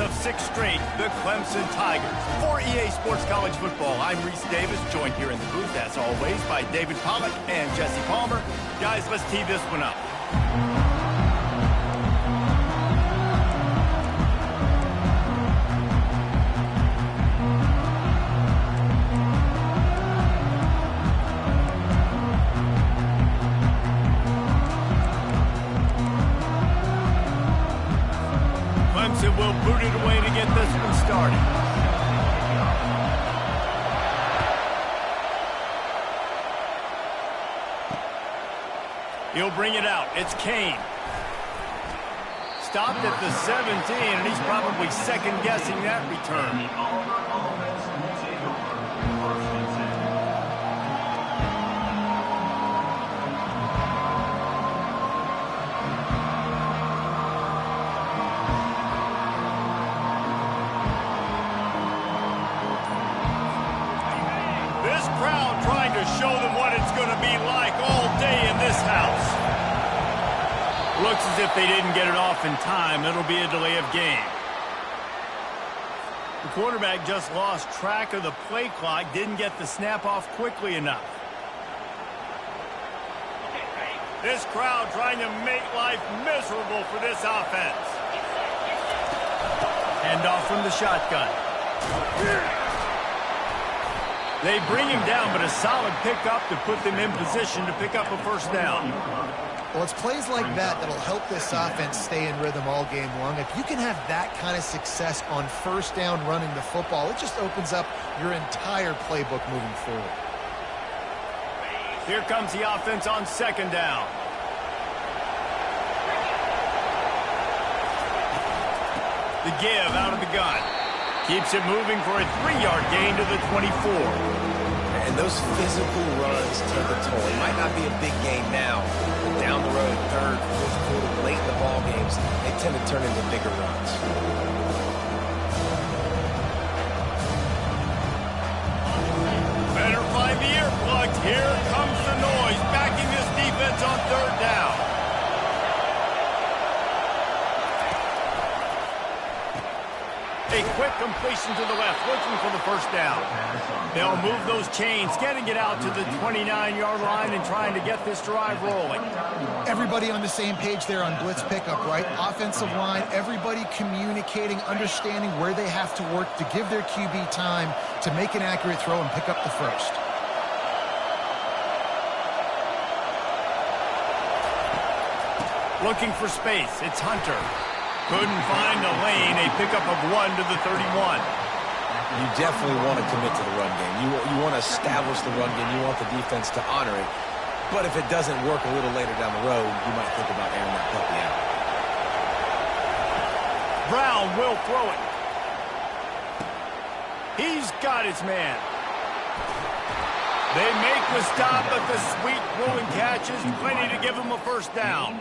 of 6 straight, the Clemson Tigers. For EA Sports College Football, I'm Reese Davis, joined here in the booth, as always, by David Pollack and Jesse Palmer. Guys, let's tee this one up. Clemson will boot it away to get this one started. He'll bring it out. It's Kane. Stopped at the 17, and he's probably second-guessing that return. This crowd trying to show them what it's going to be like all day in this house. Looks as if they didn't get it off in time. It'll be a delay of game. The quarterback just lost track of the play clock, didn't get the snap off quickly enough. This crowd trying to make life miserable for this offense. Handoff from the shotgun. They bring him down, but a solid pickup to put them in position to pick up a first down. Well, it's plays like that that'll help this offense stay in rhythm all game long. If you can have that kind of success on first down running the football, it just opens up your entire playbook moving forward. Here comes the offense on second down. The give out of the gun. Keeps it moving for a 3-yard gain to the 24. And those physical runs take a toll. It might not be a big game now, but down the road, third, fourth quarter, late in the ball games, they tend to turn into bigger runs. Better find the earplugs. Here comes the noise, backing this defense on third down. A quick completion to the left, looking for the first down. They'll move those chains, getting it out to the 29-yard line and trying to get this drive rolling. Everybody on the same page there on blitz pickup, right? Offensive line, everybody communicating, understanding where they have to work to give their QB time to make an accurate throw and pick up the first. Looking for space, it's Hunter. Couldn't find a lane, a pickup of 1 to the 31. You definitely want to commit to the run game. You want to establish the run game. You want the defense to honor it. But if it doesn't work a little later down the road, you might think about airing that puppy out. Brown will throw it. He's got his man. They make the stop, but the sweet throwing catch is plenty to give him a first down.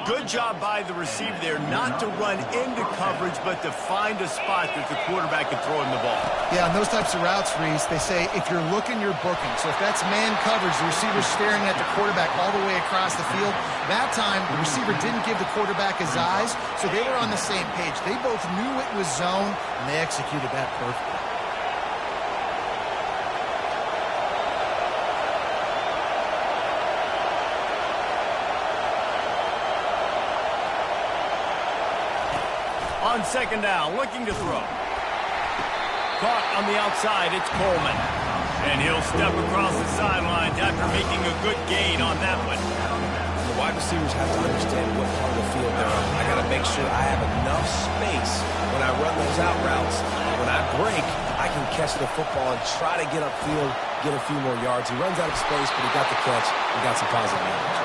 Good job by the receiver there not to run into coverage, but to find a spot that the quarterback can throw him the ball. Yeah, on those types of routes, Reese, they say if you're looking, you're booking. So if that's man coverage, the receiver's staring at the quarterback all the way across the field. That time, the receiver didn't give the quarterback his eyes, so they were on the same page. They both knew it was zone, and they executed that perfectly. On second down, looking to throw. Caught on the outside, it's Coleman. And he'll step across the sidelines after making a good gain on that one. The wide receivers have to understand what part of the field they're on. I got to make sure I have enough space when I run those out routes. When I break, I can catch the football and try to get upfield, get a few more yards. He runs out of space, but he got the catch. He got some positive yards.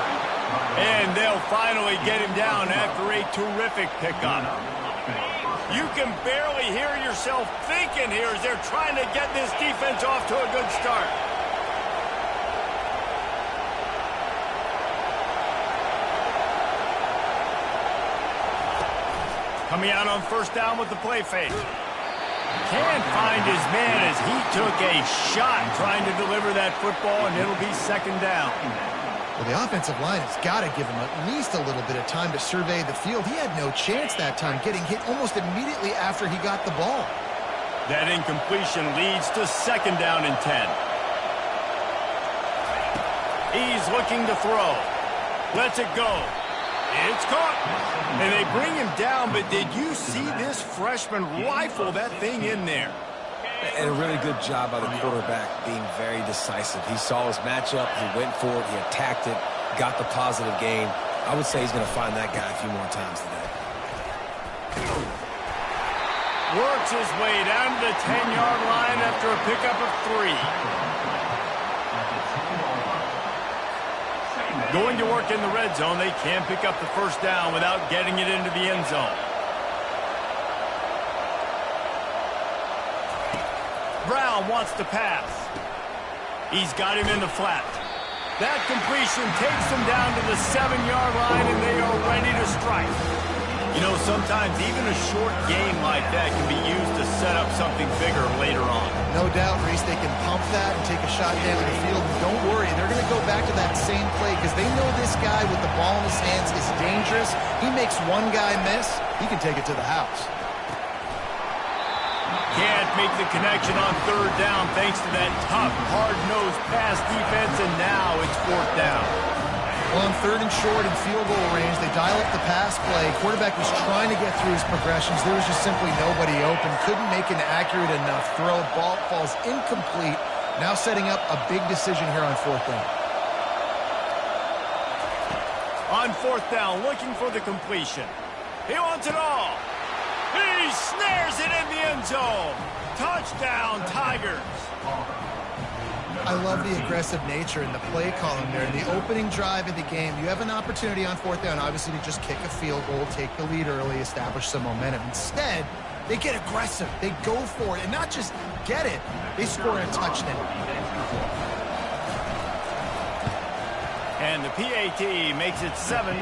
And they'll finally get him down after a terrific pickup. You can barely hear yourself thinking here as they're trying to get this defense off to a good start. Coming out on first down with the play fake. Can't find his man as he took a shot trying to deliver that football, and it'll be second down. Well, the offensive line has got to give him at least a little bit of time to survey the field. He had no chance that time, getting hit almost immediately after he got the ball. That incompletion leads to 2nd down and 10. He's looking to throw. Lets it go. It's caught. And they bring him down, but did you see this freshman rifle that thing in there? And a really good job by the quarterback being very decisive. He saw his matchup, he went for it, he attacked it, got the positive gain. I would say he's going to find that guy a few more times today. Works his way down to the 10-yard line after a pickup of 3. Going to work in the red zone, they can't pick up the 1st down without getting it into the end zone. Brown wants to pass. He's got him in the flat. That completion takes him down to the 7-yard line, and they are ready to strike. You know, sometimes even a short game like that can be used to set up something bigger later on. No doubt, Reese, they can pump that and take a shot down the field. And don't worry, they're going to go back to that same play because they know this guy with the ball in his hands is dangerous. He makes one guy miss, he can take it to the house. Can't make the connection on 3rd down thanks to that tough, hard-nosed pass defense, and now it's 4th down. Well, on 3rd and short in field goal range, they dial up the pass play. Quarterback was trying to get through his progressions. There was just simply nobody open. Couldn't make an accurate enough throw. Ball falls incomplete. Now setting up a big decision here on 4th down. On 4th down, looking for the completion. He wants it all. He snares it in the end zone. Touchdown, Tigers. I love the aggressive nature in the play column there. In the opening drive of the game, you have an opportunity on 4th down, obviously, to just kick a field goal, take the lead early, establish some momentum. Instead, they get aggressive. They go for it, and not just get it, they score a touchdown. And the PAT makes it 7-0.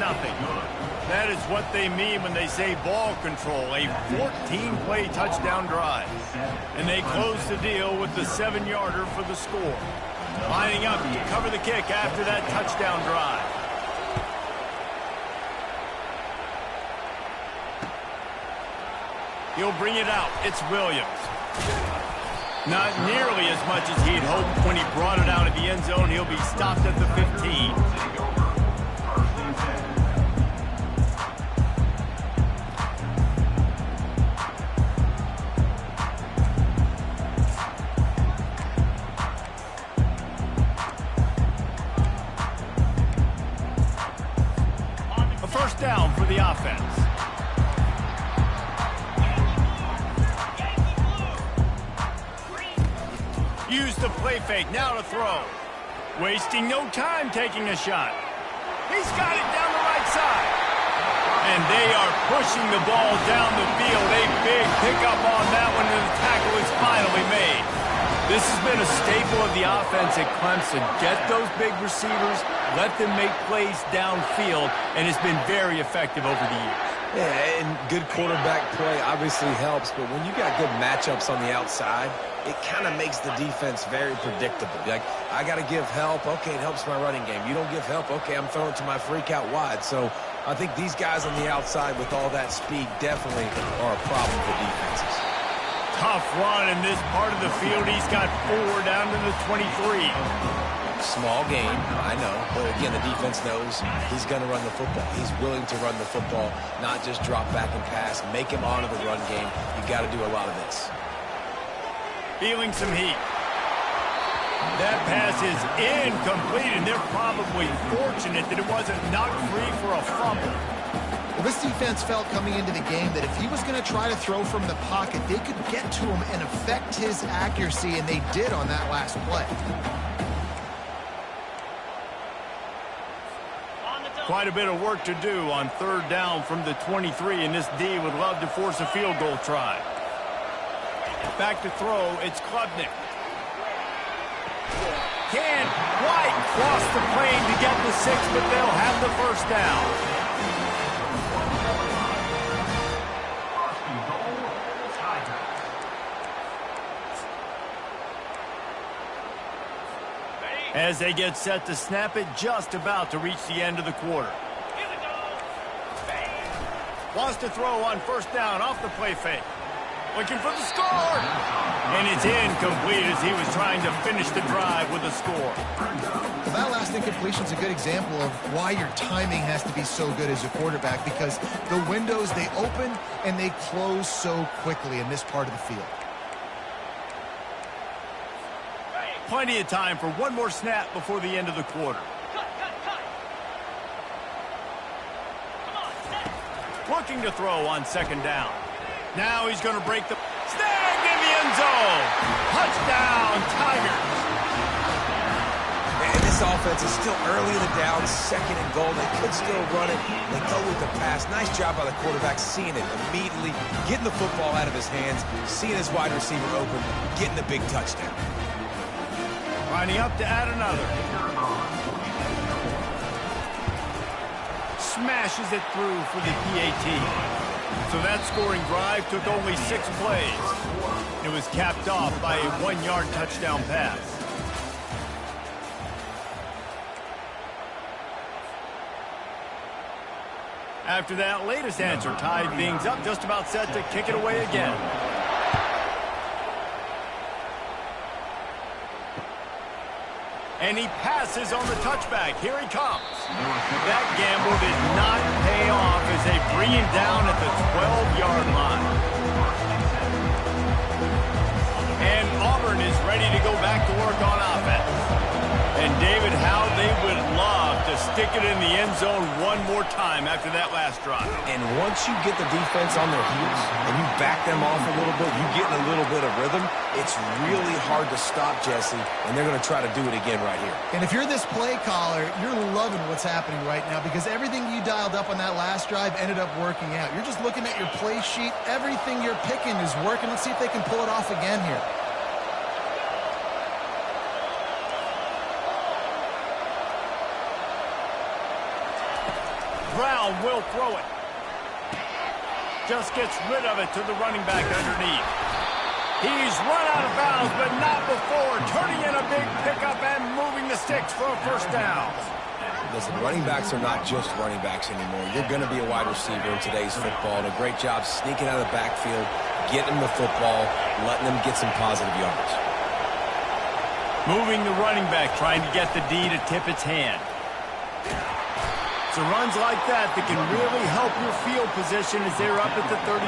That is what they mean when they say ball control, a 14-play touchdown drive. And they close the deal with the 7-yarder for the score. Lining up to cover the kick after that touchdown drive. He'll bring it out. It's Williams. Not nearly as much as he'd hoped when he brought it out of the end zone. He'll be stopped at the 15. Down for the offense. Use the play fake, now to throw. Wasting no time taking a shot. He's got it down the right side. And they are pushing the ball down the field. A big pickup on that one, and the tackle is finally made. This has been a staple of the offense at Clemson. Get those big receivers, let them make plays downfield, and it's been very effective over the years. Yeah, and good quarterback play obviously helps, but when you got good matchups on the outside, it kind of makes the defense very predictable. Like, I got to give help. Okay, it helps my running game. You don't give help. Okay, I'm throwing to my freak out wide. So I think these guys on the outside with all that speed definitely are a problem for defenses. Tough run in this part of the field. He's got 4 down to the 23. Small game, I know. But again, the defense knows he's going to run the football. He's willing to run the football, not just drop back and pass. Make him honor the run game. You got to do a lot of this. Feeling some heat. That pass is incomplete, and they're probably fortunate that it wasn't knocked free for a fumble. Well, this defense felt coming into the game that if he was going to try to throw from the pocket, they could get to him and affect his accuracy, and they did on that last play. Quite a bit of work to do on 3rd down from the 23, and this D would love to force a field goal try. Back to throw, it's Klubnik. Can't quite cross the plane to get the 6, but they'll have the 1st down. As they get set to snap it, just about to reach the end of the quarter. Wants to throw on first down off the play fake. Looking for the score. And it's incomplete as he was trying to finish the drive with a score. Well, that last incompletion is a good example of why your timing has to be so good as a quarterback, because the windows, they open and they close so quickly in this part of the field. Plenty of time for one more snap before the end of the quarter. Looking to throw on second down. Now he's going to break the... Snagged in the end zone! Touchdown, Tigers! And this offense is still early in the down, second and goal. They could still run it. They go with the pass. Nice job by the quarterback seeing it immediately, getting the football out of his hands, seeing his wide receiver open, getting the big touchdown. Lining up to add another. Smashes it through for the PAT. So that scoring drive took only 6 plays. It was capped off by a 1-yard touchdown pass. After that latest answer tied things up, just about set to kick it away again. And he passes on the touchback. Here he comes. That gamble did not pay off as they bring him down at the 12-yard line. And Auburn is ready to go back to work on offense. And David, how they would love to stick it in the end zone one more time after that last drive. And once you get the defense on their heels and you back them off a little bit, you get in a little bit of rhythm, it's really hard to stop, Jesse, and they're going to try to do it again right here. And if you're this play caller, you're loving what's happening right now, because everything you dialed up on that last drive ended up working out. You're just looking at your play sheet. Everything you're picking is working. Let's see if they can pull it off again here. Brown will throw it. Just gets rid of it to the running back underneath. He's run out of bounds, but not before turning in a big pickup and moving the sticks for a first down. Listen, running backs are not just running backs anymore. You're going to be a wide receiver in today's football. And a great job sneaking out of the backfield, getting them the football, letting them get some positive yards. Moving the running back, trying to get the D to tip its hand. So runs like that can really help your field position as they're up at the 35.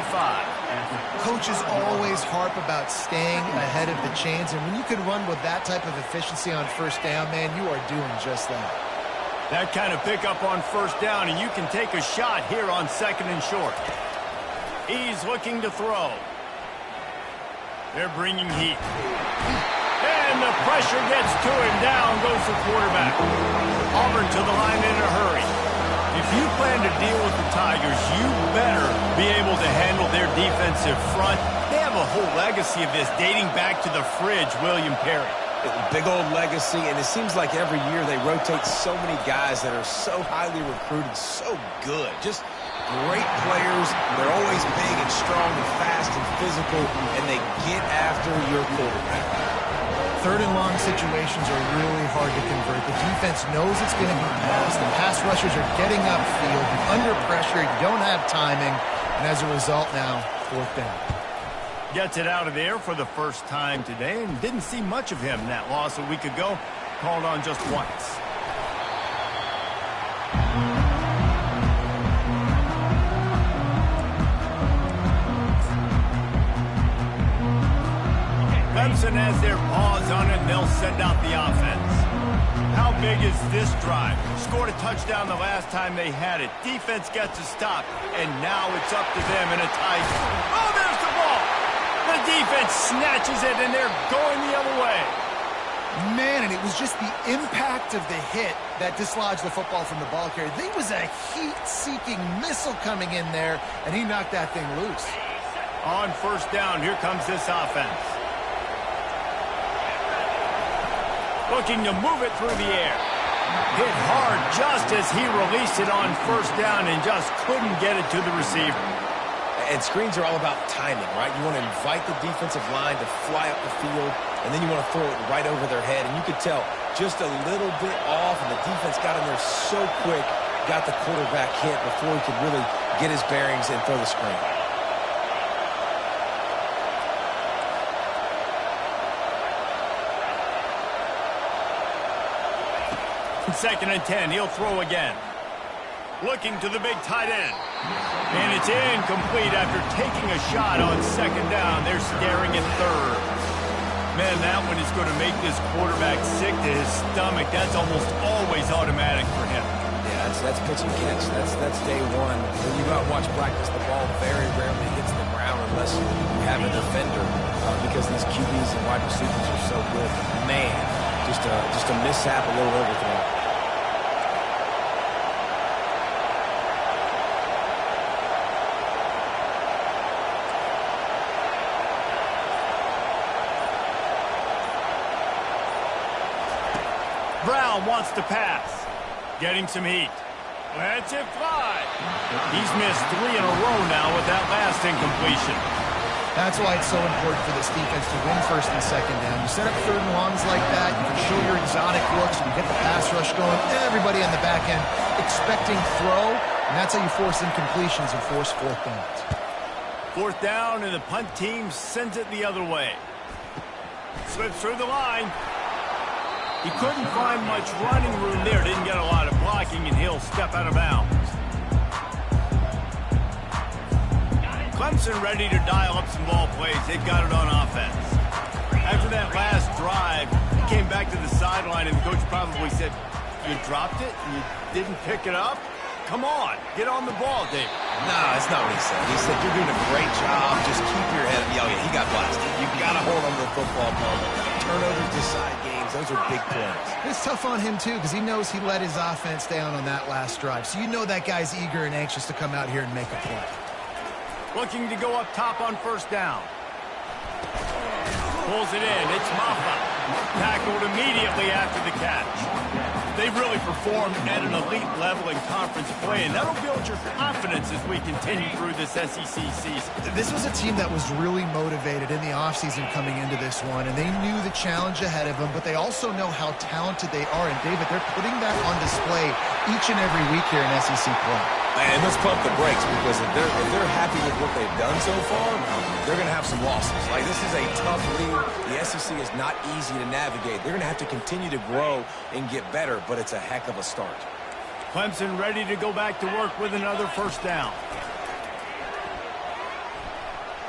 Coaches always harp about staying ahead of the chains, and when you can run with that type of efficiency on first down, man, you are doing just that. That kind of pickup on first down, and you can take a shot here on second and short. He's looking to throw. They're bringing heat. And the pressure gets to him. Down goes the quarterback. Auburn to the line in a hurry. If you plan to deal with the Tigers, you better be able to handle their defensive front. They have a whole legacy of this dating back to the fridge, William Perry. Big old legacy, and it seems like every year they rotate so many guys that are so highly recruited, so good. Just great players. They're always big and strong and fast and physical, and they get after your quarterback. Third and long situations are really hard to convert. The defense knows it's going to be passed. The pass rushers are getting upfield. You're under pressure. You don't have timing. And as a result now, fourth down. Gets it out of there for the first time today, and didn't see much of him in that loss a week ago. Called on just once. Clemson has their paws on it, and they'll send out the offense. How big is this drive? Scored a touchdown the last time they had it. Defense gets a stop, and now it's up to them in a tie. Oh, there's the ball! The defense snatches it, and they're going the other way. Man, and it was just the impact of the hit that dislodged the football from the ball carrier. There was a heat-seeking missile coming in there, and he knocked that thing loose. On first down, here comes this offense. Looking to move it through the air. Hit hard just as he released it on first down and just couldn't get it to the receiver. And screens are all about timing, right? You want to invite the defensive line to fly up the field, and then you want to throw it right over their head. And you could tell just a little bit off, and the defense got in there so quick, got the quarterback hit before he could really get his bearings and throw the screen. 2nd and 10. He'll throw again. Looking to the big tight end. And it's incomplete after taking a shot on 2nd down. They're staring at 3rd. Man, that one is going to make this quarterback sick to his stomach. That's almost always automatic for him. Yeah, that's pitch and catch. That's day one. When you go out and watch practice, the ball very rarely hits the ground unless you have a defender because these QBs and wide receivers are so good. Man, just a mishap, a little overthrow. Brown wants to pass. Getting some heat. Lets it fly. He's missed 3 in a row now with that last incompletion. That's why it's so important for this defense to win 1st and 2nd down. You set up 3rd and longs like that. You can show your exotic looks. You get the pass rush going. Everybody on the back end expecting throw. And that's how you force incompletions and force 4th downs. 4th down, and the punt team sends it the other way. Slips through the line. He couldn't find much running room there. Didn't get a lot of blocking, and he'll step out of bounds. Clemson ready to dial up some ball plays. They've got it on offense. After that last drive, he came back to the sideline, and the coach probably said, "You dropped it? And you didn't pick it up? Come on, get on the ball, David." No, that's not what he said. He said, "You're doing a great job. Just keep your head up." Oh, yeah, he got blasted. You've got to hold on to the football ball. Turnovers decide games. Those are big plays. It's tough on him, too, because he knows he let his offense down on that last drive. So you know that guy's eager and anxious to come out here and make a play. Looking to go up top on 1st down. Pulls it in. It's Maffa. Tackled immediately after the catch. They've really performed at an elite level in conference play, and that'll build your confidence as we continue through this SEC season. This was a team that was really motivated in the offseason coming into this one, and they knew the challenge ahead of them, but they also know how talented they are. And, David, they're putting that on display each and every week here in SEC play. And let's pump the brakes, because if they're happy with what they've done so far, they're going to have some losses. Like, this is a tough league. The SEC is not easy to navigate. They're going to have to continue to grow and get better, but it's a heck of a start. Clemson ready to go back to work with another 1st down.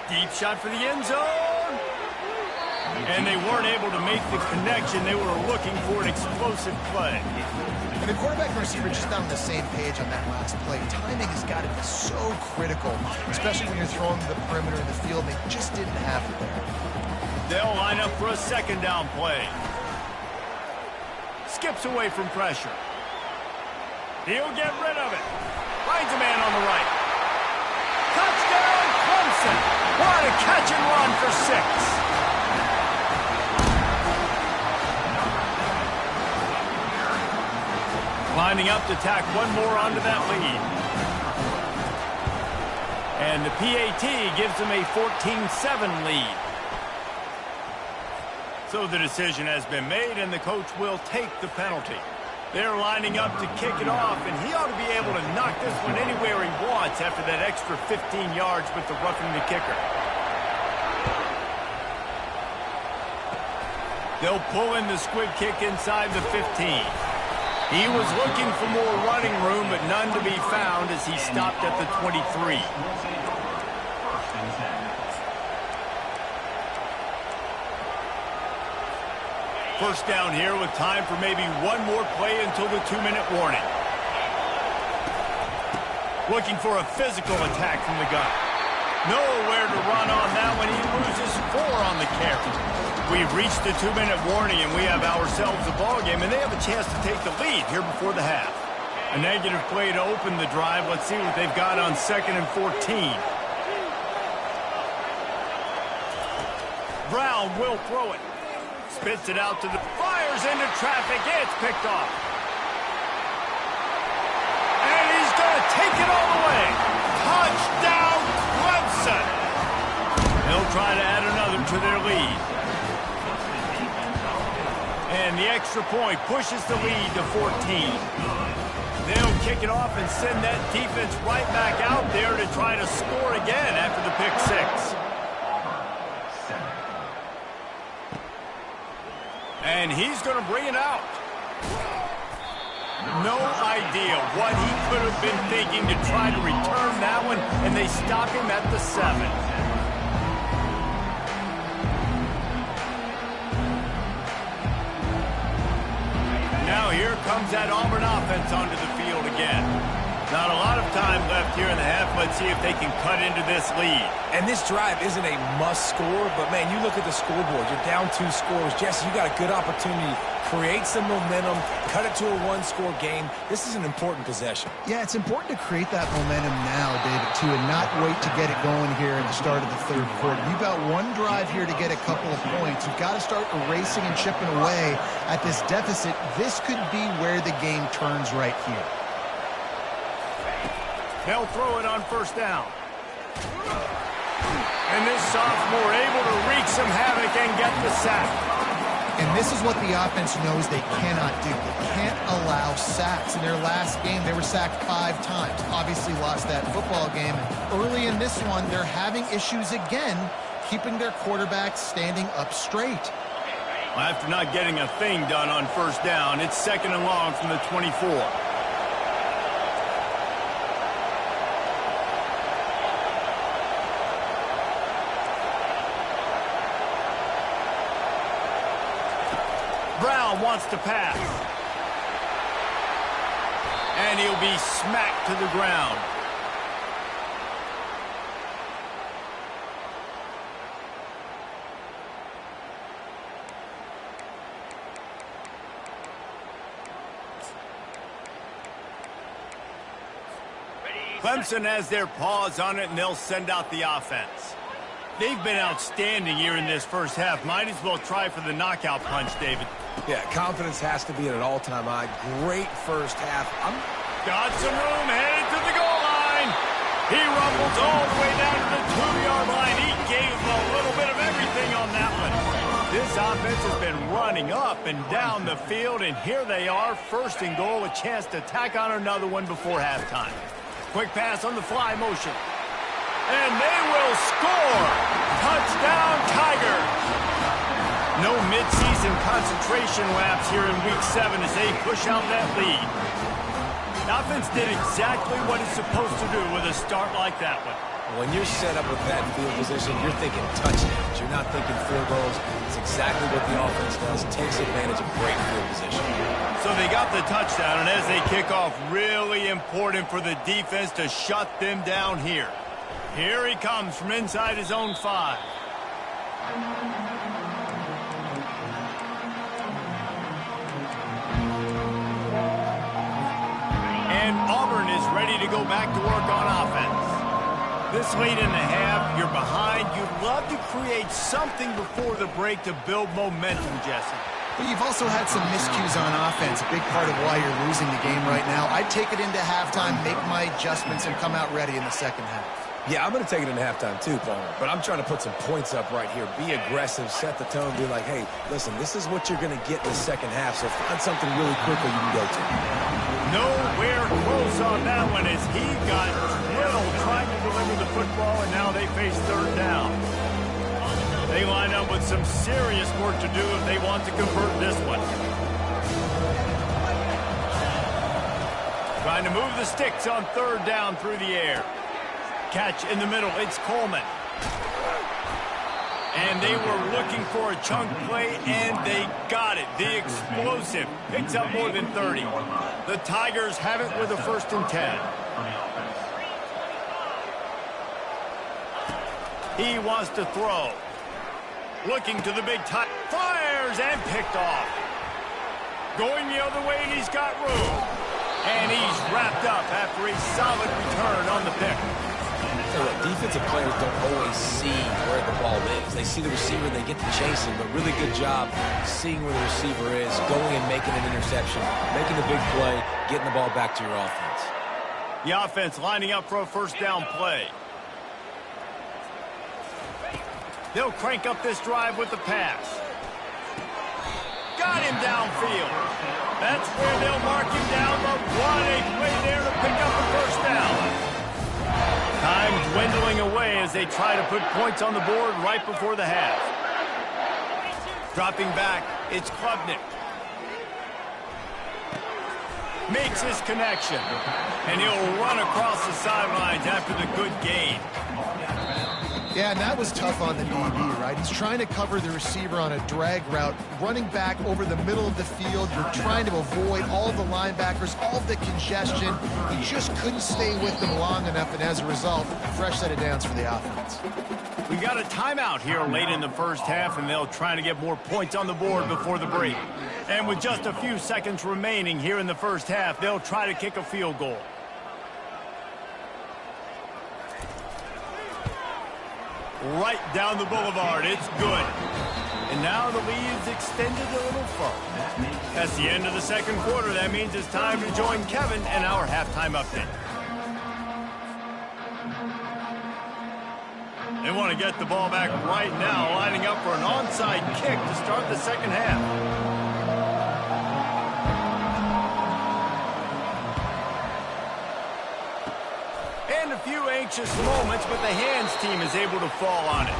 Deep shot for the end zone. And they weren't able to make the connection. They were looking for an explosive play. And the quarterback and receiver just not on the same page on that last play. Timing has got to be so critical, especially when you're throwing the perimeter of the field. They just didn't have it there. They'll line up for a 2nd down play. Skips away from pressure. He'll get rid of it. Finds a man on the right. Touchdown, Clemson. What a catch and run for 6. Lining up to tack one more onto that lead. And the PAT gives them a 14-7 lead. So the decision has been made, and the coach will take the penalty. They're lining up to kick it off, and he ought to be able to knock this one anywhere he wants after that extra 15 yards with the roughing the kicker. They'll pull in the squib kick inside the 15. He was looking for more running room, but none to be found as he stopped at the 23. First down here with time for maybe one more play until the 2-minute warning. Looking for a physical attack from the gun. Nowhere to run on that one. He loses 4 on the carry. We've reached the 2-minute warning, and we have ourselves a ball game, and they have a chance to take the lead here before the half. A negative play to open the drive. Let's see what they've got on 2nd and 14. Brown will throw it. Spits it out to the... Fires into traffic. It's picked off. And he's going to take it all the way. Touchdown, Clemson. They'll try to add another to their lead. And the extra point pushes the lead to 14. They'll kick it off and send that defense right back out there to try to score again after the pick six. And he's going to bring it out. No idea what he could have been thinking to try to return that one, and they stop him at the 7. Now here comes that Auburn offense onto the field again. Not a lot of time left here in the half. Let's see if they can cut into this lead. And this drive isn't a must score, but, man, you look at the scoreboard. You're down 2 scores. Jesse, you got a good opportunity. Create some momentum. Cut it to a 1-score game. This is an important possession. Yeah, it's important to create that momentum now, David, too, and not wait to get it going here at the start of the third quarter. You've got one drive here to get a couple of points. You've got to start erasing and chipping away at this deficit. This could be where the game turns right here. They'll throw it on first down. And this sophomore able to wreak some havoc and get the sack. And this is what the offense knows they cannot do. They can't allow sacks. In their last game, they were sacked 5 times. Obviously lost that football game. And early in this one, they're having issues again keeping their quarterback standing up straight. Well, after not getting a thing done on first down, it's 2nd and long from the 24. Brown wants to pass. And he'll be smacked to the ground. Clemson has their paws on it, and they'll send out the offense. They've been outstanding here in this first half. Might as well try for the knockout punch, David. Yeah, confidence has to be at an all-time high. Great first half. Got some room, headed to the goal line. He rumbles all the way down to the 2-yard line. He gave a little bit of everything on that one. This offense has been running up and down the field, and here they are, 1st and goal, a chance to tack on another one before halftime. Quick pass on the fly motion. And they will score! Touchdown, Tigers! No midseason concentration laps here in Week 7 as they push out that lead. The offense did exactly what it's supposed to do with a start like that one. When you're set up with that field position, you're thinking touchdowns. You're not thinking field goals. It's exactly what the offense does. Takes advantage of great field position. So they got the touchdown, and as they kick off, really important for the defense to shut them down here. Here he comes from inside his own 5. And Auburn is ready to go back to work on offense. This late in the half, you're behind. You'd love to create something before the break to build momentum, Jesse. But you've also had some miscues on offense, a big part of why you're losing the game right now. I'd take it into halftime, make my adjustments, and come out ready in the second half. Yeah, I'm going to take it into halftime too, Palmer. But I'm trying to put some points up right here. Be aggressive, set the tone, be like, hey, listen, this is what you're going to get in the second half, so find something really quickly you can go to. Nowhere close on that one as he got drilled trying to deliver the football, and now they face 3rd down. They line up with some serious work to do if they want to convert this one. Trying to move the sticks on 3rd down through the air. Catch in the middle, it's Coleman. And they were looking for a chunk play, and they got it. The explosive picks up more than 30. The Tigers have it with a 1st and 10. He wants to throw. Looking to the big time. Fires and picked off. Going the other way, and he's got room. And he's wrapped up after a solid return on the pick. Tell you what, defensive players don't always see where the ball is. They see the receiver, they get to chase him, but really good job seeing where the receiver is, going and making an interception, making a big play, getting the ball back to your offense. The offense lining up for a 1st down play. They'll crank up this drive with the pass. Got got him downfield. That's where they'll mark him down, but what a play there to pick up a first down. Time dwindling away as they try to put points on the board right before the half. Dropping back, it's Klubnik. Makes his connection, and he'll run across the sidelines after the good gain. Yeah, and that was tough on the DB, right? He's trying to cover the receiver on a drag route, running back over the middle of the field. You're trying to avoid all the linebackers, all the congestion. He just couldn't stay with them long enough, and as a result, fresh set of downs for the offense. We got a timeout here late in the first half, and they'll try to get more points on the board before the break. And with just a few seconds remaining here in the first half, they'll try to kick a field goal. Right down the boulevard. It's good. And now the lead's extended a little further. That's the end of the second quarter. That means it's time to join Kevin and our halftime update. They want to get the ball back right now, lining up for an onside kick to start the second half. And a few anxious moments, but the hands team is able to fall on it.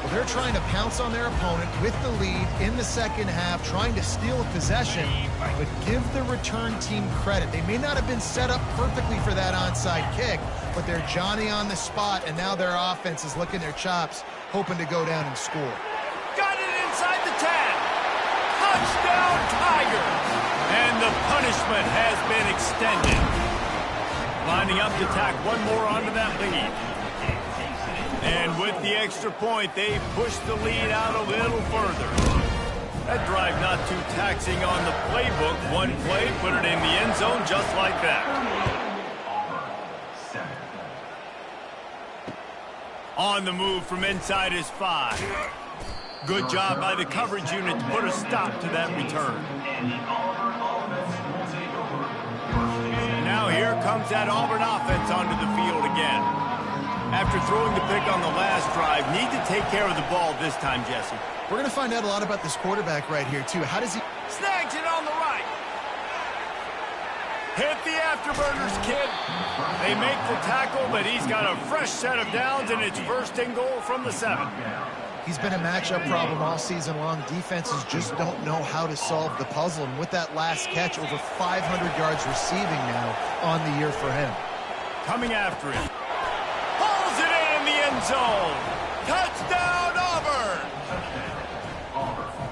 Well, they're trying to pounce on their opponent with the lead in the second half, trying to steal a possession, but give the return team credit. They may not have been set up perfectly for that onside kick, but they're Johnny on the spot, and now their offense is licking their chops, hoping to go down and score. Got it inside the 10. Touchdown, Tigers! And the punishment has been extended. Lining up to tack one more onto that lead. And with the extra point, they push the lead out a little further. That drive not too taxing on the playbook. One play, put it in the end zone just like that. On the move from inside his 5. Good job by the coverage unit to put a stop to that return. Now here comes that Auburn offense onto the field again. After throwing the pick on the last drive, need to take care of the ball this time, Jesse. We're going to find out a lot about this quarterback right here, too. How does he... Snags it on the right. Hit the afterburners, kid. They make the tackle, but he's got a fresh set of downs, and it's first and goal from the 7. He's been a matchup problem all season long. Defenses just don't know how to solve the puzzle. And with that last catch, over 500 yards receiving now on the year for him. Coming after him. Pulls it in the end zone. Touchdown, Auburn.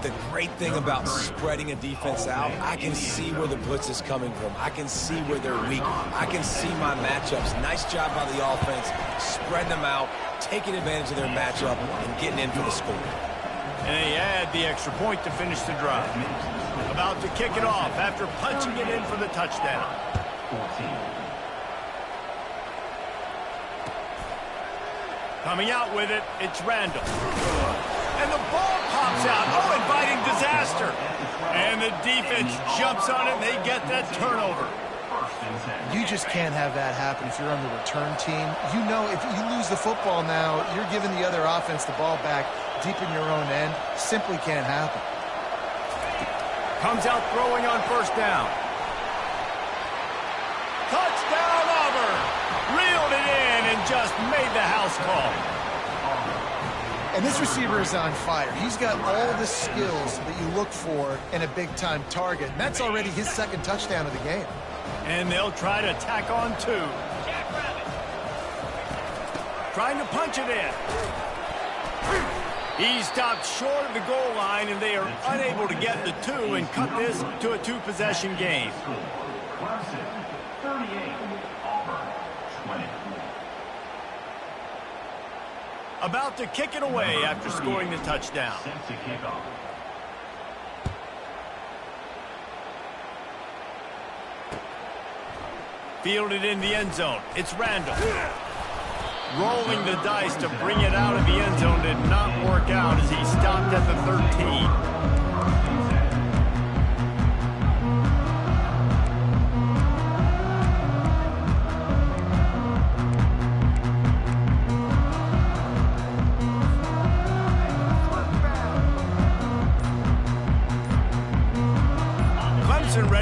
The great thing about spreading a defense out, I can see where the blitz is coming from. I can see where they're weak. I can see my matchups. Nice job by the offense, spreading them out, taking advantage of their matchup, and getting in for the score. And they add the extra point to finish the drive. About to kick it off after punching it in for the touchdown. Coming out with it, it's Randall. And the ball pops out. Oh, inviting disaster. And the defense jumps on it, and they get that turnover. You just can't have that happen if you're on the return team. You know, if you lose the football now, you're giving the other offense the ball back deep in your own end. Simply can't happen. Comes out throwing on first down. Touchdown, Auburn. Reeled it in and just made the house call. And this receiver is on fire. He's got all the skills that you look for in a big-time target. And that's already his second touchdown of the game. And they'll try to tack on 2. Trying to punch it in. He stopped short of the goal line, and they are unable to get the 2 and cut this to a 2-possession game. About to kick it away after scoring the touchdown. Fielded in the end zone. It's Randall. Rolling the dice to bring it out of the end zone did not work out as he stopped at the 13.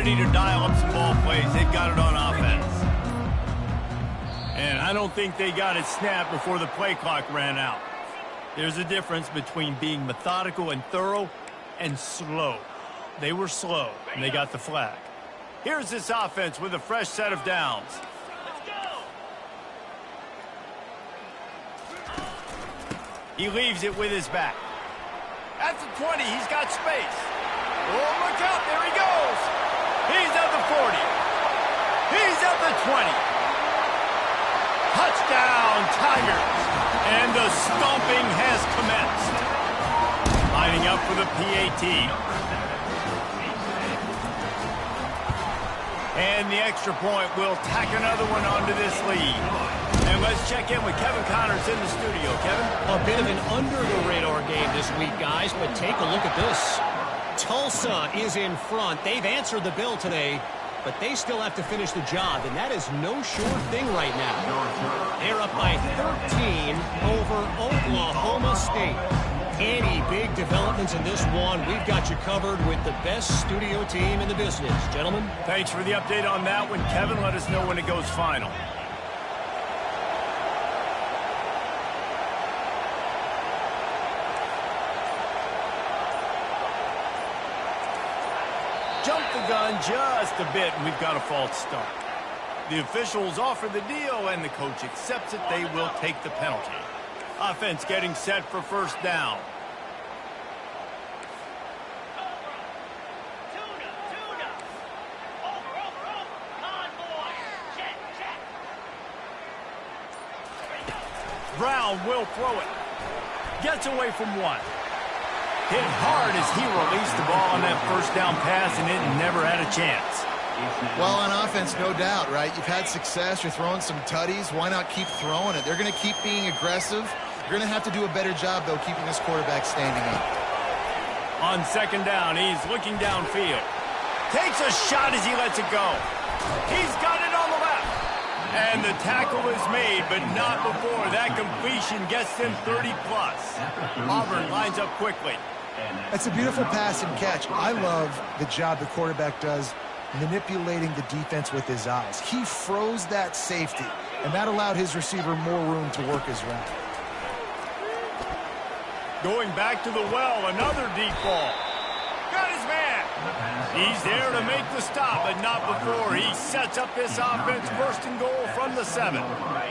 ready to dial up some ball plays. They've got it on offense. And I don't think they got it snapped before the play clock ran out. There's a difference between being methodical and thorough and slow. They were slow, and they got the flag. Here's this offense with a fresh set of downs. He leaves it with his back. At the 20, he's got space. Oh, look out, there he goes. He's at the 40. He's at the 20. Touchdown, Tigers. And the stomping has commenced. Lining up for the PAT. And the extra point will tack another one onto this lead. And let's check in with Kevin Connors in the studio. Kevin? A bit of an under-the-radar game this week, guys, but take a look at this. Tulsa is in front. They've answered the bell today, but they still have to finish the job, and that is no sure thing right now. They're up by 13 over Oklahoma State. Any big developments in this one, we've got you covered with the best studio team in the business. Gentlemen? Thanks for the update on that one, Kevin. Let us know when it goes final. Jumped the gun just a bit, and we've got a false start. The officials offer the deal, and the coach accepts it. They will take the penalty. Offense getting set for first down. Brown will throw it. Gets away from one. Hit hard as he released the ball on that first down pass, and it never had a chance. Well, on offense, no doubt, right? You've had success. You're throwing some tutties. Why not keep throwing it? They're going to keep being aggressive. You're going to have to do a better job, though, keeping this quarterback standing up. On second down, he's looking downfield. Takes a shot as he lets it go. He's got it on the left. And the tackle is made, but not before that completion gets them 30-plus. Auburn lines up quickly. That's a beautiful pass and catch. I love the job the quarterback does manipulating the defense with his eyes. He froze that safety, and that allowed his receiver more room to work his route. Going back to the well, another deep ball. Got his man. He's there to make the stop, but not before he sets up this offense first and goal from the 7.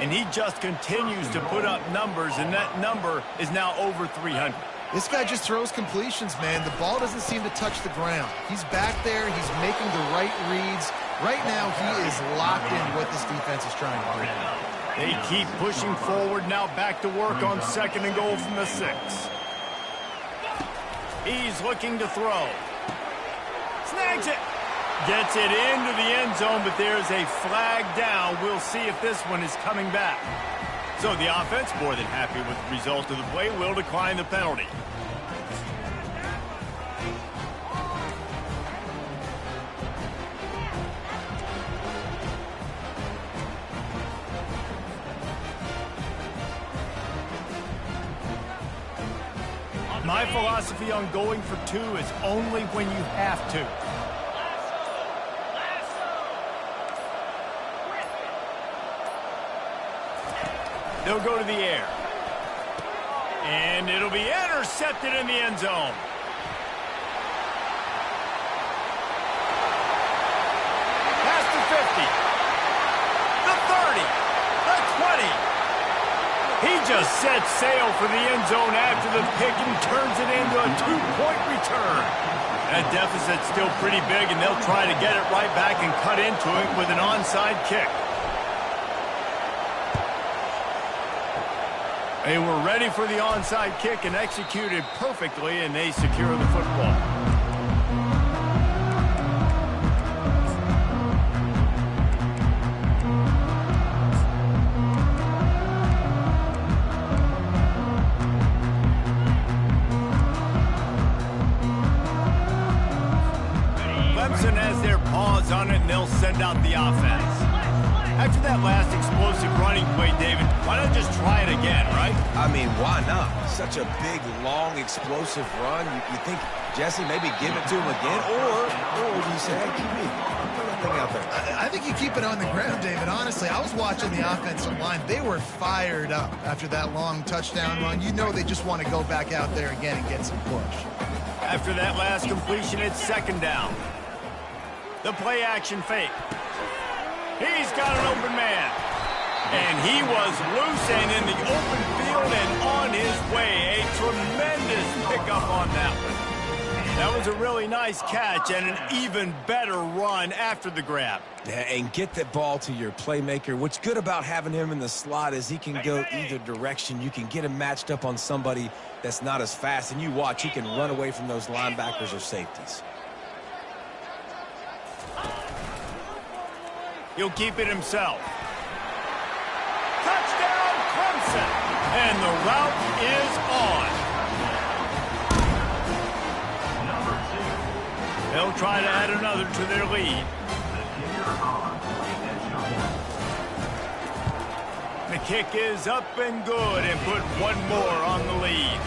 And he just continues to put up numbers, and that number is now over 300. This guy just throws completions, man. The ball doesn't seem to touch the ground. He's back there. He's making the right reads. Right now, he is locked in what this defense is trying to do. They keep pushing forward, now back to work on second and goal from the 6. He's looking to throw. Snags it. Gets it into the end zone, but there's a flag down. We'll see if this one is coming back. So the offense, more than happy with the result of the play, will decline the penalty. My philosophy on going for 2 is only when you have to. They'll go to the air. And it'll be intercepted in the end zone. Past the 50. The 30. The 20. He just sets sail for the end zone after the pick and turns it into a 2-point return. That deficit's still pretty big, and they'll try to get it right back and cut into it with an onside kick. They were ready for the onside kick and executed perfectly, and they secure the football. Clemson has their paws on it, and they'll send out the offense. After that last explosive running play, David, why not just try it again, right? I mean, why not? Such a big, long, explosive run. You think, Jesse, maybe give it to him again? Or do you say, hey, keep me. Put that thing out there. I think you keep it on the ground, David. Honestly, I was watching the offensive line. They were fired up after that long touchdown run. You know they just want to go back out there again and get some push. After that last completion, it's second down. The play action fake. He's got an open man. And he was loose and in the open field and on his way. A tremendous pickup on that one. That was a really nice catch and an even better run after the grab. Yeah, and get that ball to your playmaker. What's good about having him in the slot is he can go either direction. You can get him matched up on somebody that's not as fast. And you watch, he can run away from those linebackers or safeties. He'll keep it himself. Touchdown, Clemson! And the route is on. They'll try to add another to their lead. The kick is up and good and put one more on the lead.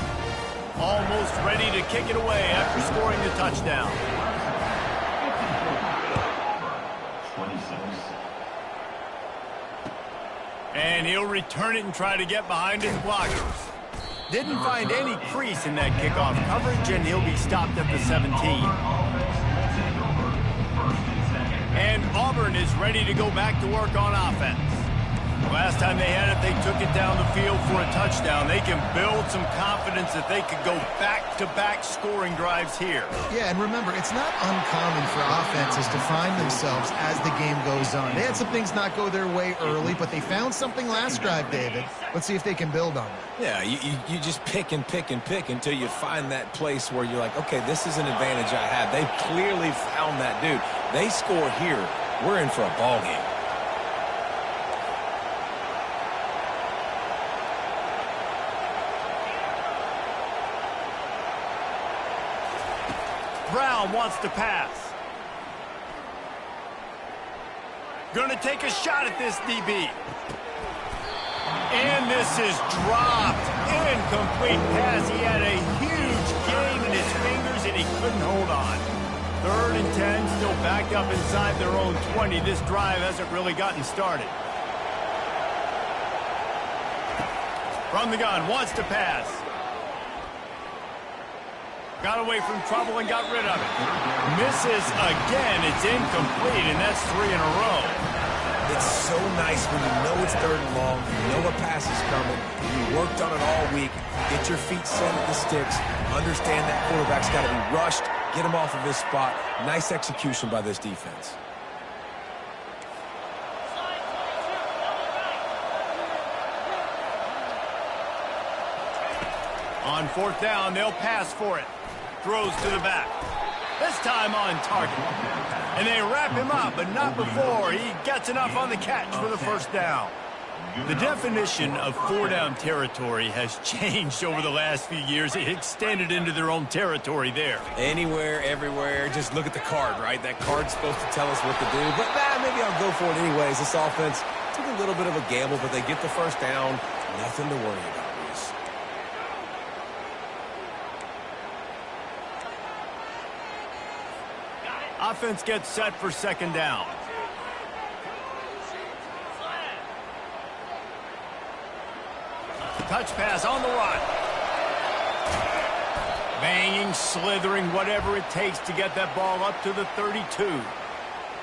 Almost ready to kick it away after scoring the touchdown. And he'll return it and try to get behind his blockers. Didn't find any crease in that kickoff coverage, and he'll be stopped at the 17. And Auburn is ready to go back to work on offense. Last time they had it, they took it down the field for a touchdown. They can build some confidence that they could go back-to-back scoring drives here. Yeah, and remember, it's not uncommon for offenses to find themselves as the game goes on. They had some things not go their way early, but they found something last drive, David. Let's see if they can build on it. Yeah, you just pick and pick and pick until you find that place where you're like, okay, this is an advantage I have. They clearly found that dude. They score here, we're in for a ball game. Brown wants to pass. Gonna take a shot at this DB. And this is dropped. Incomplete pass. He had a huge gain in his fingers and he couldn't hold on. 3rd and 10, still backed up inside their own 20. This drive hasn't really gotten started. From the gun, wants to pass. Got away from trouble and got rid of it. Misses again. It's incomplete, and that's 3 in a row. It's so nice when you know it's 3rd and long, you know a pass is coming, you worked on it all week, get your feet set at the sticks, understand that quarterback's got to be rushed, get him off of his spot. Nice execution by this defense. On 4th down, they'll pass for it. Throws to the back. This time on target. And they wrap him up, but not before he gets enough on the catch for the 1st down. The definition of 4-down territory has changed over the last few years. It extended into their own territory there. Anywhere, everywhere, just look at the card, right? That card's supposed to tell us what to do, but maybe I'll go for it anyways. This offense took a little bit of a gamble, but they get the 1st down. Nothing to worry about. Offense gets set for 2nd down. Touch pass on the run. Banging, slithering, whatever it takes to get that ball up to the 32.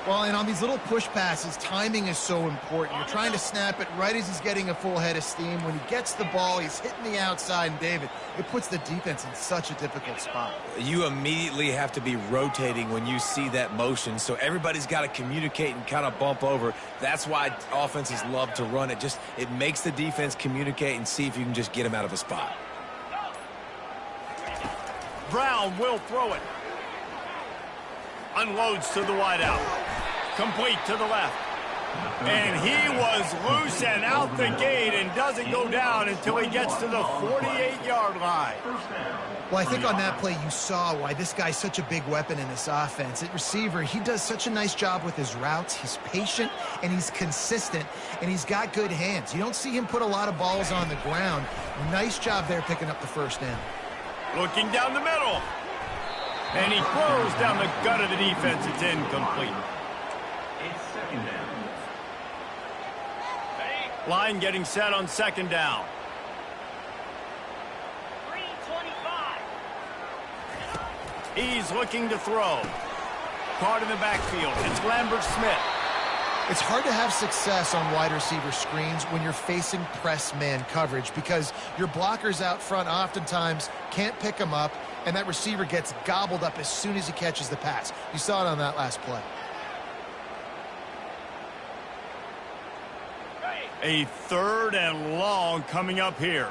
Well, and on these little push passes, timing is so important. You're trying to snap it right as he's getting a full head of steam. When he gets the ball, he's hitting the outside, and David, it puts the defense in such a difficult spot. You immediately have to be rotating when you see that motion, so everybody's got to communicate and kind of bump over. That's why offenses love to run it. It makes the defense communicate and see if you can just get him out of a spot. Brown will throw it. Unloads to the wideout. Complete to the left. And he was loose and out the gate and doesn't go down until he gets to the 48-yard line. Well, I think on that play you saw why this guy's such a big weapon in this offense. At receiver, he does such a nice job with his routes. He's patient, and he's consistent, and he's got good hands. You don't see him put a lot of balls on the ground. Nice job there picking up the first down. Looking down the middle. And he throws down the gut of the defense. It's incomplete. It's second down. Line getting set on second down. 3:25. He's looking to throw. Caught in the backfield. It's Lambert-Smith. It's hard to have success on wide receiver screens when you're facing press man coverage because your blockers out front oftentimes can't pick them up, and that receiver gets gobbled up as soon as he catches the pass. You saw it on that last play. A third and long coming up here.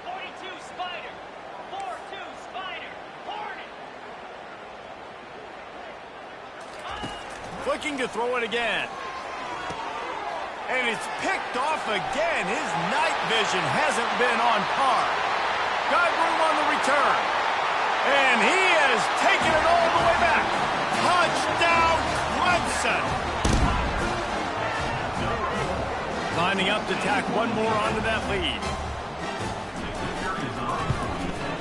42 Spider. 4-2 Spider. Hornet. Looking to throw it again. And it's picked off again. His night vision hasn't been on par. Got room on the return. And he has taken it all the way back. Touchdown, Clemson. Lining up to tack one more onto that lead.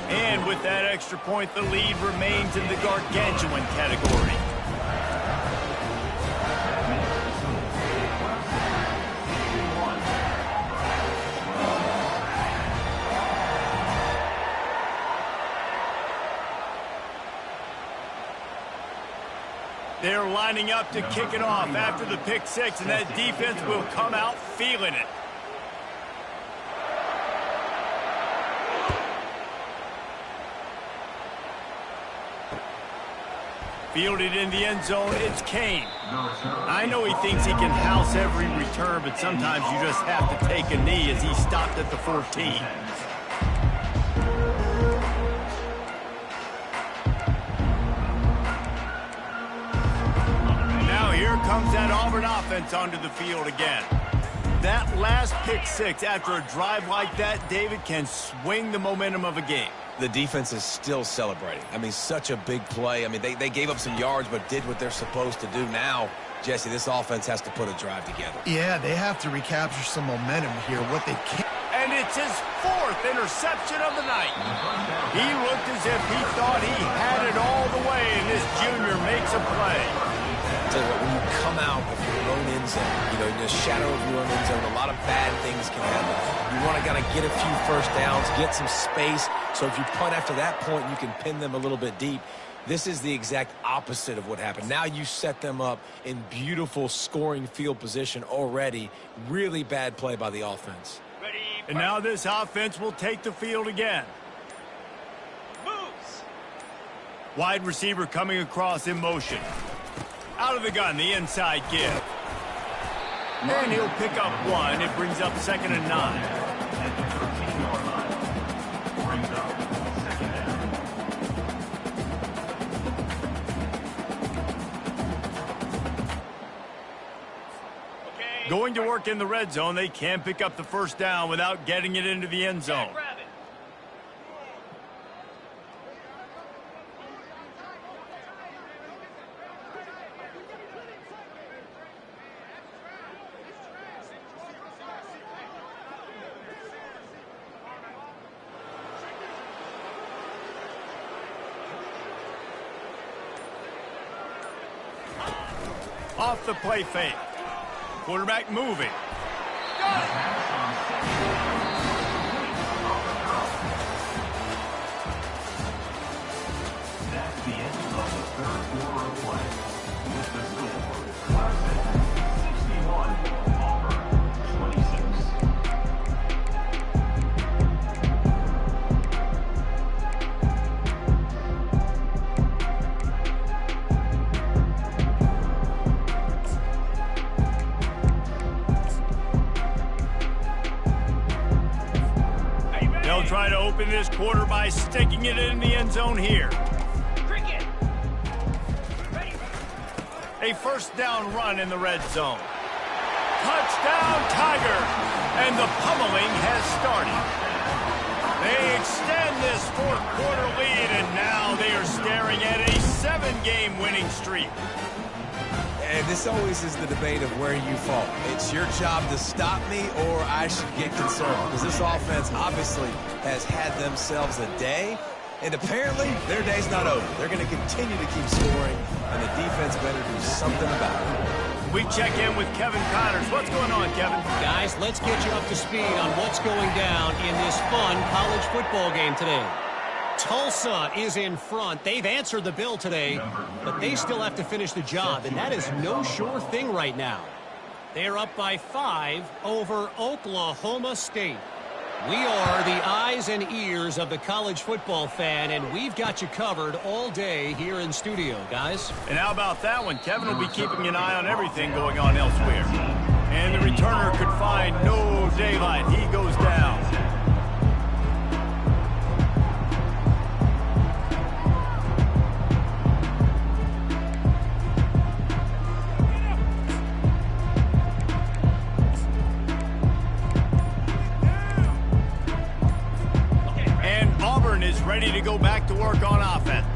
And with that extra point, the lead remains in the gargantuan category. They're lining up to kick it off after the pick six, and that defense will come out feeling it. Fielded in the end zone, it's Kane. I know he thinks he can house every return, but sometimes you just have to take a knee as he stopped at the 14. Here comes that Auburn offense onto the field again. That last pick six after a drive like that, David, can swing the momentum of a game. The defense is still celebrating. I mean, such a big play. I mean, they gave up some yards but did what they're supposed to do. Now, Jesse, this offense has to put a drive together. Yeah, they have to recapture some momentum here. What they can't. And it's his fourth interception of the night. He looked as if he thought he had it all the way, and this junior makes a play. Tell you what, when you come out of your own end zone, in the shadow of your own end zone, a lot of bad things can happen. You want to kind of get a few first downs, get some space, so if you punt after that point, you can pin them a little bit deep. This is the exact opposite of what happened. Now you set them up in beautiful scoring field position already. Really bad play by the offense. And now this offense will take the field again. Moves. Wide receiver coming across in motion. Out of the gun, the inside give. And he'll pick up one. It brings up 2nd and 9. Going to work in the red zone. They can pick up the first down without getting it into the end zone. Off the play fake. Quarterback moving. Got it. That's the end of the third quarter of play. With the score, Clemson 61, Auburn 26. They'll try to open this quarter by sticking it in the end zone here. Cricket. Ready. A first down run in the red zone. Touchdown, Tiger! And the pummeling has started. They extend this fourth-quarter lead, and now they are staring at a 7-game winning streak. And this always is the debate of where you fall. It's your job to stop me, or I should get concerned. Because this offense obviously has had themselves a day, and apparently their day's not over. They're going to continue to keep scoring, and the defense better do something about it. We check in with Kevin Connors. What's going on, Kevin? Guys, let's get you up to speed on what's going down in this fun college football game today. Tulsa is in front. They've answered the bell today, but they still have to finish the job, and that is no sure thing right now. They're up by 5 over Oklahoma State. We are the eyes and ears of the college football fan, and we've got you covered all day here in studio, guys. And how about that one? Kevin will be keeping an eye on everything going on elsewhere. And the returner could find no daylight. He goes down. Is ready to go back to work on offense.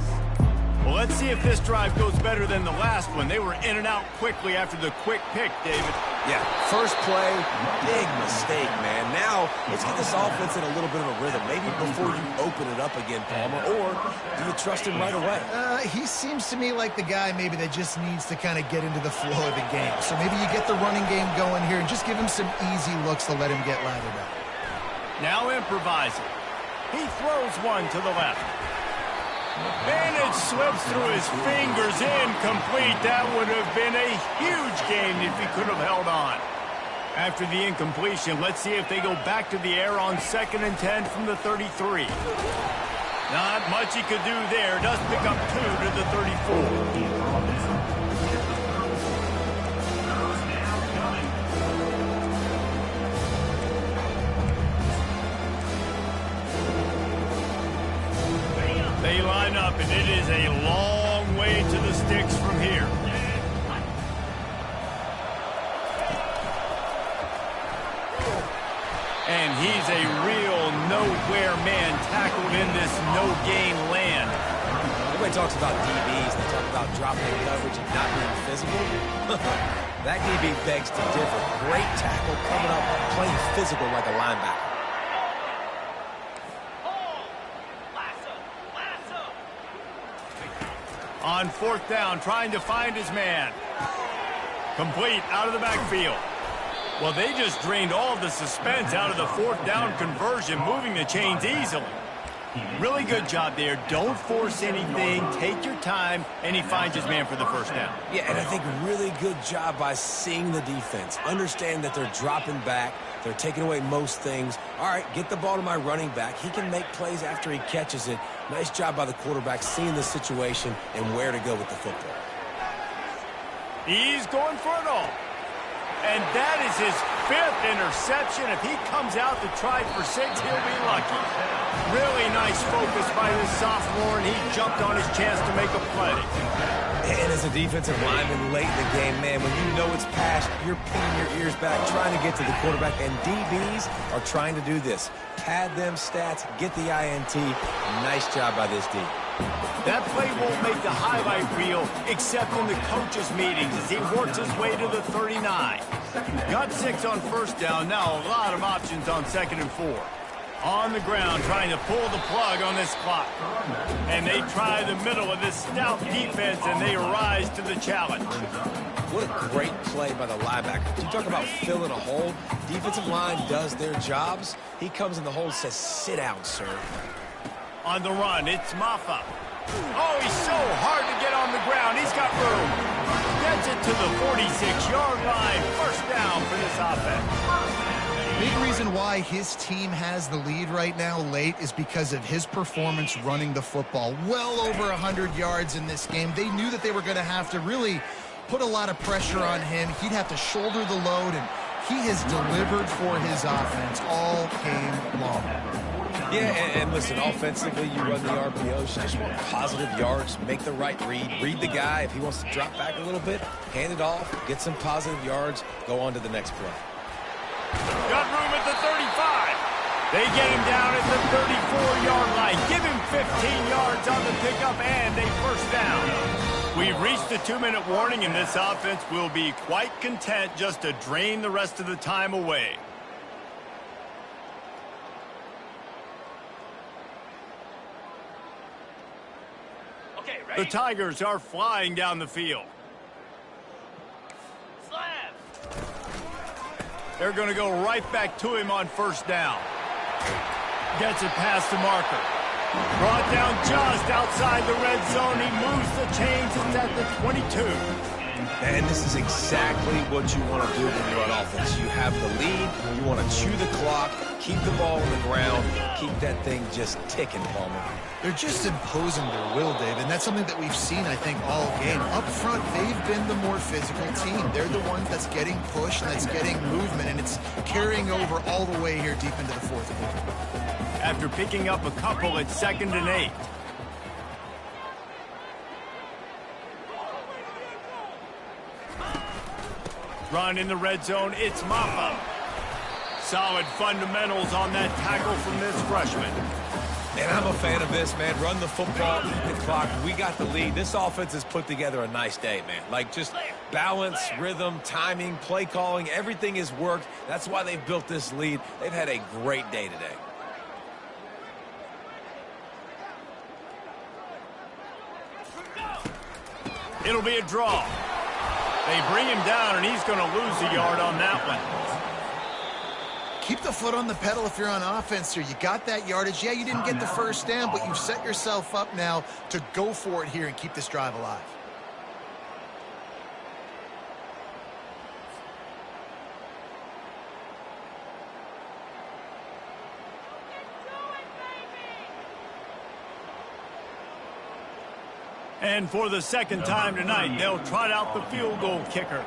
Well, let's see if this drive goes better than the last one. They were in and out quickly after the quick pick, David. Yeah, first play, big mistake, man. Now, let's get this offense in a little bit of a rhythm. Maybe before you open it up again, Palmer, or do you trust him right away? He seems to me like the guy maybe that just needs to kind of get into the flow of the game. So maybe you get the running game going here and just give him some easy looks to let him get lathered up. Now improvising. He throws one to the left. And it slips through his fingers, incomplete. That would have been a huge gain if he could have held on. After the incompletion, let's see if they go back to the air on 2nd and 10 from the 33. Not much he could do there. Does pick up 2 to the 34. They line up, and it is a long way to the sticks from here. And he's a real nowhere man tackled in this no-gain land. Everybody talks about DBs. They talk about dropping coverage and not being physical. That DB begs to differ. Great tackle coming up, playing physical like a linebacker. On 4th down, trying to find his man. Complete out of the backfield. Well, they just drained all the suspense out of the 4th down conversion, moving the chains easily. Really good job there. Don't force anything. Take your time, and he finds his man for the first down. Yeah, and I think really good job by seeing the defense. Understand that they're dropping back. They're taking away most things. All right, get the ball to my running back. He can make plays after he catches it. Nice job by the quarterback seeing the situation and where to go with the football. He's going for it all. And that is his 5th interception. If he comes out to try for 6, he'll be lucky. Really nice focus by this sophomore, and he jumped on his chance to make a play. And as a defensive lineman late in the game, man, when you know it's past, you're pinning your ears back, trying to get to the quarterback, and DBs are trying to do this. Pad them stats, get the INT. Nice job by this D. That play won't make the highlight reel except in the coaches' meetings as he works his way to the 39. Got 6 on 1st down. Now a lot of options on 2nd and 4. On the ground trying to pull the plug on this clock. And they try the middle of this stout defense, and they rise to the challenge. What a great play by the linebacker. You talk about filling a hole. Defensive line does their jobs. He comes in the hole and says, sit down, sir. On the run, it's Maffa. Oh, he's so hard to get on the ground. He's got room. Gets it to the 46-yard line. First down for this offense. Big reason why his team has the lead right now late is because of his performance running the football. Well over 100 yards in this game. They knew that they were going to have to really put a lot of pressure on him. He'd have to shoulder the load, and he has delivered for his offense all game long. Yeah, and listen, offensively, you run the RPOs. You just want positive yards, make the right read the guy. If he wants to drop back a little bit, hand it off, get some positive yards, go on to the next play. Got room at the 35. They get him down at the 34-yard line. Give him 15 yards on the pickup and a first down. We've reached the 2-minute warning, and this offense will be quite content just to drain the rest of the time away. The Tigers are flying down the field. They're going to go right back to him on first down. Gets it past the marker. Brought down just outside the red zone. He moves the chains. It's at the 22. And this is exactly what you want to do when you're on offense. You have the lead. You want to chew the clock, keep the ball on the ground, keep that thing just ticking, Palmer. They're just imposing their will, Dave, and that's something that we've seen, I think, all game. Up front, they've been the more physical team. They're the ones that's getting pushed and that's getting movement, and it's carrying over all the way here deep into the fourth quarter. After picking up a couple at 2nd and 8. Run in the red zone, it's Mappa. Solid fundamentals on that tackle from this freshman. And I'm a fan of this, man. Run the football, eat the clock. We got the lead. This offense has put together a nice day, man. Like, just balance, rhythm, timing, play calling, everything has worked. That's why they've built this lead. They've had a great day today. It'll be a draw. They bring him down, and he's going to lose a yard on that one. Keep the foot on the pedal if you're on offense here. You got that yardage. Yeah, you didn't get the first down, but you've set yourself up now to go for it here and keep this drive alive. And for the second time tonight, they'll trot out the field goal kicker.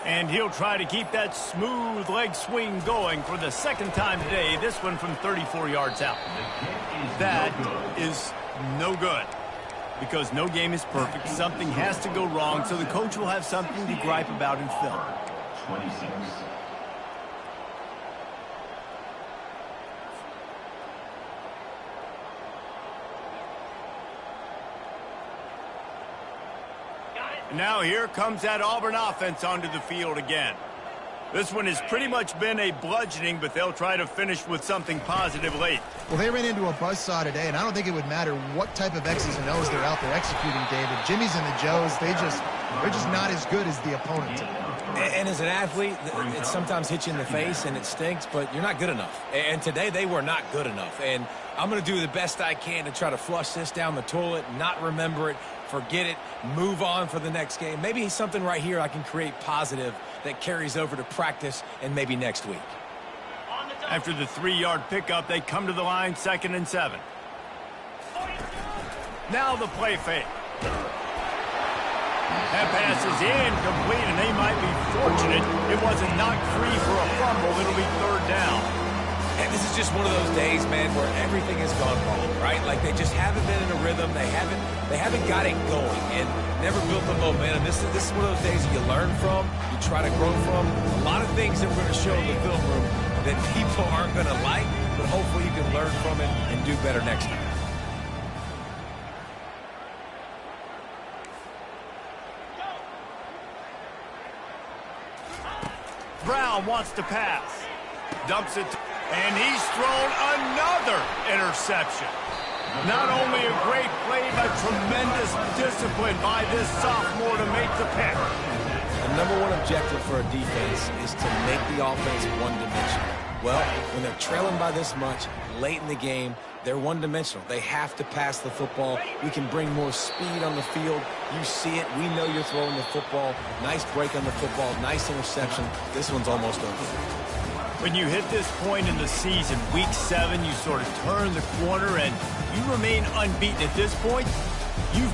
And he'll try to keep that smooth leg swing going for the second time today, this one from 34 yards out. That is no good because no game is perfect. Something has to go wrong, so the coach will have something to gripe about in film. 26. Now here comes that Auburn offense onto the field again. This one has pretty much been a bludgeoning, but they'll try to finish with something positive late. Well, they ran into a buzzsaw today, and I don't think it would matter what type of X's and O's they're out there executing, David. Jimmy's and the Joes, they're just not as good as the opponent. And as an athlete, it sometimes hits you in the face and it stinks, but you're not good enough. And today they were not good enough. And I'm going to do the best I can to try to flush this down the toilet, not remember it, forget it, move on for the next game. Maybe something right here I can create positive that carries over to practice and maybe next week. After the 3-yard pickup, they come to the line, 2nd and 7. Now the play fake. That pass is incomplete, and they might be fortunate it wasn't knocked free for a fumble. It'll be 3rd down. And this is just one of those days, man, where everything has gone wrong, right? Like they just haven't been in a rhythm. They haven't got it going and never built the momentum. This is one of those days that you learn from, you try to grow from. A lot of things that we're going to show in the film room that people aren't going to like, but hopefully you can learn from it and do better next time. Brown wants to pass. Dumps it, and he's thrown another interception. Not only a great play, but tremendous discipline by this sophomore to make the pick. The number one objective for a defense is to make the offense one-dimensional. Well, when they're trailing by this much, late in the game, they're one-dimensional. They have to pass the football. We can bring more speed on the field. You see it. We know you're throwing the football. Nice break on the football. Nice interception. This one's almost over. When you hit this point in the season, week 7, you sort of turn the corner and you remain unbeaten. At this point, you've